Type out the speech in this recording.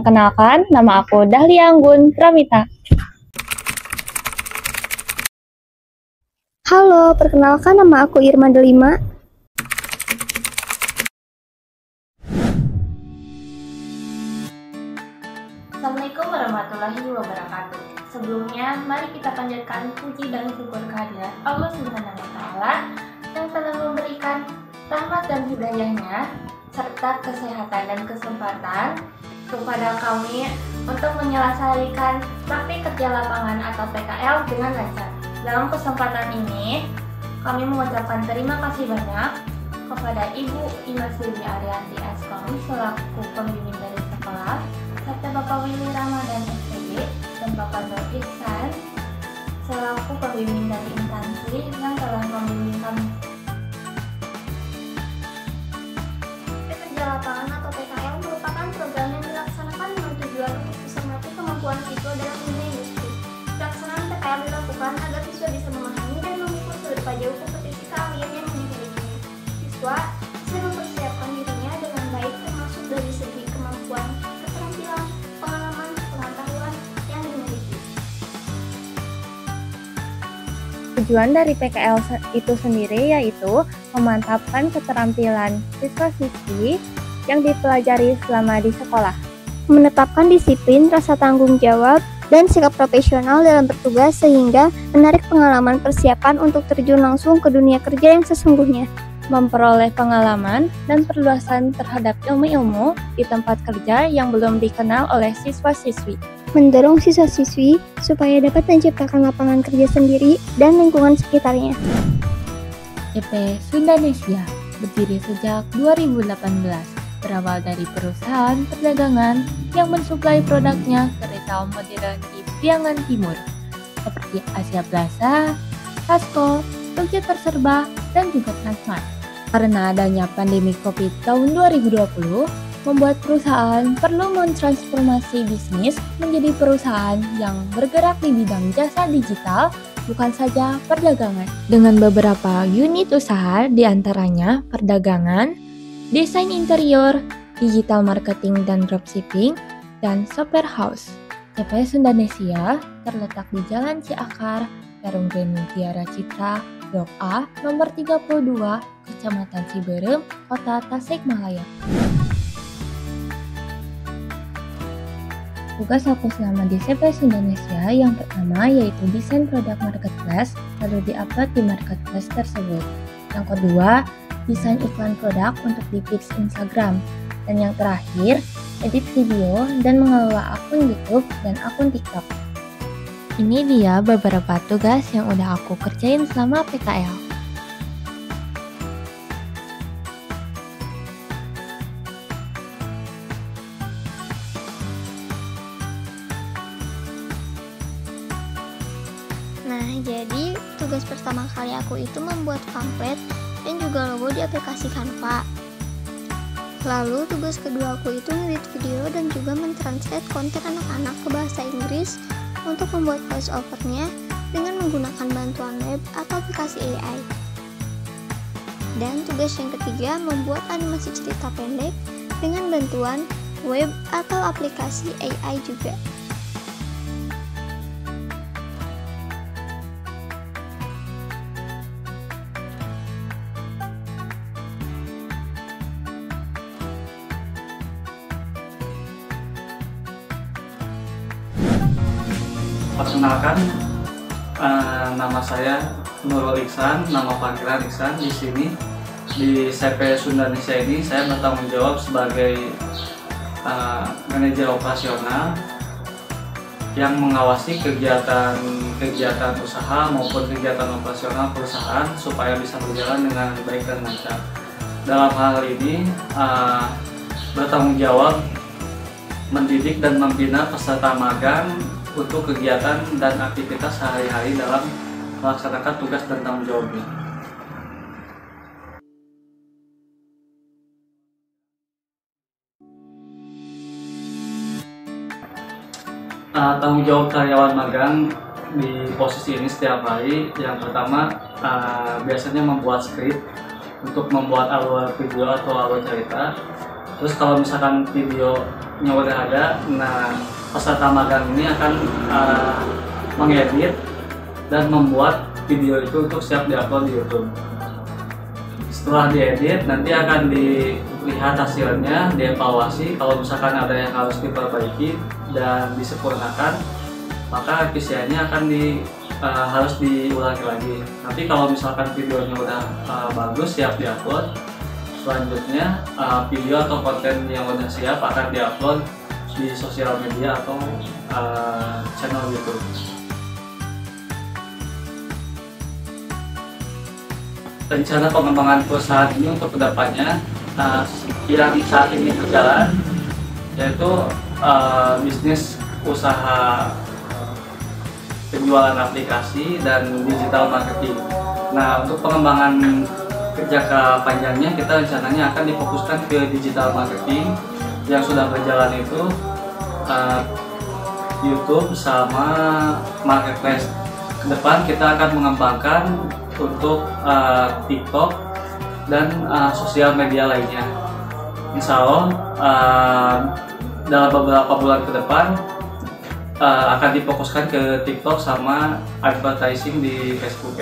Perkenalkan, nama aku Dahlia Anggun Pramita. Halo, perkenalkan nama aku Irma Delima. Assalamualaikum warahmatullahi wabarakatuh. Sebelumnya, mari kita panjatkan puji dan syukur kehadirat Allah Subhanahu wa Ta'ala yang telah memberikan rahmat dan hidayahnya serta kesehatan dan kesempatan kepada kami untuk menyelesaikan praktik kerja lapangan atau PKL dengan lancar. Dalam kesempatan ini, kami mengucapkan terima kasih banyak kepada Ibu Imas Dewi Arianti Askom selaku pembimbing dari sekolah, serta Bapak Willy Ramadan SPG dan Bapak Nur Ihsan selaku pembimbing dari instansi yang telah membimbing kami. Kerja lapangan atau PKL merupakan program yang dilaksanakan dengan tujuan untuk bisa melatih kemampuan siswa dalam dunia industri. Pelaksanaan PKL dilakukan agar siswa bisa memahami dan mengukur seberapa jauh kompetisi keahlian yang dimilikinya. Siswa bisa mempersiapkan dirinya dengan baik termasuk dari segi kemampuan, keterampilan, pengalaman, pengetahuan yang dimiliki. Tujuan dari PKL itu sendiri yaitu memantapkan keterampilan siswa-siswi yang dipelajari selama di sekolah, Menetapkan disiplin, rasa tanggung jawab, dan sikap profesional dalam bertugas sehingga menarik pengalaman persiapan untuk terjun langsung ke dunia kerja yang sesungguhnya. memperoleh pengalaman dan perluasan terhadap ilmu-ilmu di tempat kerja yang belum dikenal oleh siswa-siswi. Mendorong siswa-siswi supaya dapat menciptakan lapangan kerja sendiri dan lingkungan sekitarnya. CP Sundanesia berdiri sejak 2018, berawal dari perusahaan perdagangan yang mensuplai produknya ke retail modern di Priangan Timur, seperti Asia Plaza, Casco, Jogja Terserba, dan juga Transmart. Karena adanya pandemi COVID tahun 2020, membuat perusahaan perlu mentransformasi bisnis menjadi perusahaan yang bergerak di bidang jasa digital, bukan saja perdagangan. Dengan beberapa unit usaha diantaranya perdagangan, desain interior, digital marketing dan dropshipping, dan software house. CP Sundanesia terletak di Jalan Ciakar, Perum Grand Mutiara Citra, Blok A, nomor 32, Kecamatan Ciberem, Kota Tasikmalaya. Tugas aku selama di CP Sundanesia yang pertama yaitu desain produk marketplace, lalu diupload di marketplace tersebut. Yang kedua, desain iklan produk untuk di feeds Instagram. Dan yang terakhir, edit video dan mengelola akun YouTube dan akun TikTok. Ini dia beberapa tugas yang udah aku kerjain selama PKL. Nah, jadi tugas pertama kali aku itu membuat pamflet dan juga logo di aplikasi Canva. Lalu tugas kedua aku itu ngedit video dan juga mentranslate konten anak-anak ke bahasa Inggris untuk membuat voice over-nya dengan menggunakan bantuan web atau aplikasi AI. Dan tugas yang ketiga membuat animasi cerita pendek dengan bantuan web atau aplikasi AI juga. Perkenalkan, nama saya Nurul Ihsan, nama panggilan Ihsan. Di sini di CP Sundanesia ini saya bertanggung jawab sebagai manajer operasional yang mengawasi kegiatan usaha maupun kegiatan operasional perusahaan supaya bisa berjalan dengan baik dan lancar. Dalam hal ini bertanggung jawab mendidik dan membina peserta magang untuk kegiatan dan aktivitas sehari-hari dalam melaksanakan tugas dan tanggung jawabnya. Tanggung jawab karyawan magang di posisi ini setiap hari. Yang pertama, biasanya membuat skrip untuk membuat alur video atau alur cerita. Terus kalau misalkan video videonya udah ada, nah peserta magang ini akan mengedit dan membuat video itu untuk siap diupload di YouTube. Setelah diedit, nanti akan dilihat hasilnya, dievaluasi. Kalau misalkan ada yang harus diperbaiki dan disempurnakan, maka revisiannya akan harus diulangi lagi. Nanti kalau misalkan videonya udah bagus, siap diupload, selanjutnya video atau konten yang udah siap akan diupload di sosial media atau channel YouTube. Rencana pengembangan perusahaan ini untuk kedepannya yang saat ini berjalan, yaitu bisnis usaha penjualan aplikasi dan digital marketing. Nah, untuk pengembangan jangka panjangnya kita rencananya akan difokuskan ke digital marketing yang sudah berjalan itu YouTube sama marketplace. Ke depan kita akan mengembangkan untuk TikTok dan sosial media lainnya. Insya Allah dalam beberapa bulan ke depan akan difokuskan ke TikTok sama advertising di Facebook.